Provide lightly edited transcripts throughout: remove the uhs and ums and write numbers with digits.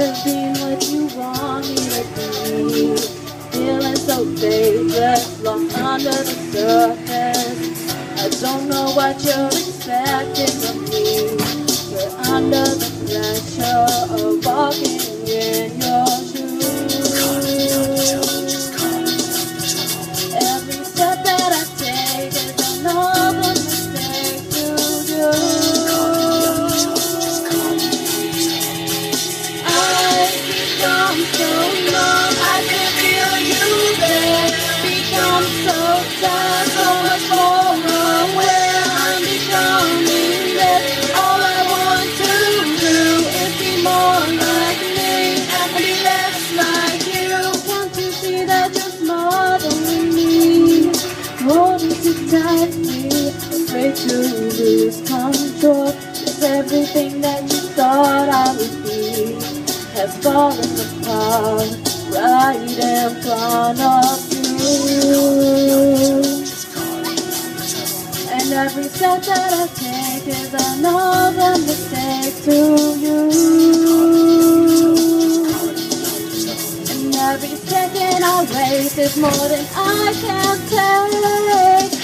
of being what you want me to be. Feeling so dangerous, lost under the surface. I don't know what you're expecting from me, but under the pressure of walking in your shoes, every step that I take is another mistake to do. I've become so numb, I can feel you there. Become so tired, so much more aware. I'm becoming this. All I want to do is be more like me and be less like you. Can't you see that you're smarter than me? Holding too tightly, afraid to lose control. 'Cause everything that you thought I would be has fallen apart right in front of you. And every step that I take is another mistake to you. And every second I waste is more than I can take.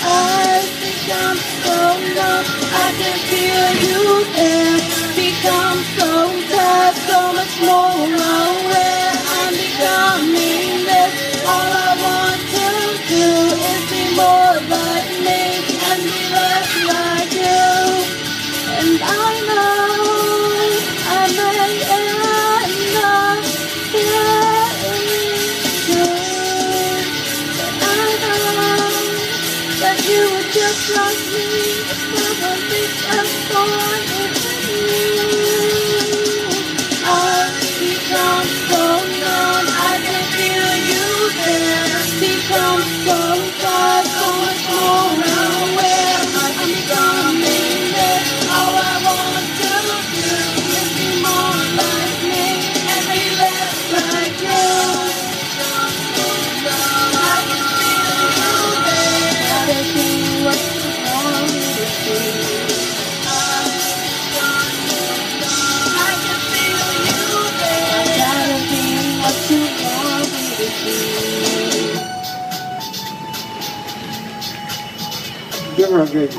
I've become so numb, I can feel you there. Become so tired, so much more aware. I'm becoming this. All I want to do is be more like me and be less like you. And I know I may end up feeling good, but I know that you would just like me. It's probably just for you. I've become so numb, I can feel you there. Become so far, so much more aware. I'm becoming this. All I want to do is be more like me and be less like you. I can feel you there. Gotta be what you want me to be. I can feel you there. I gotta be what you want me to be. Give her a good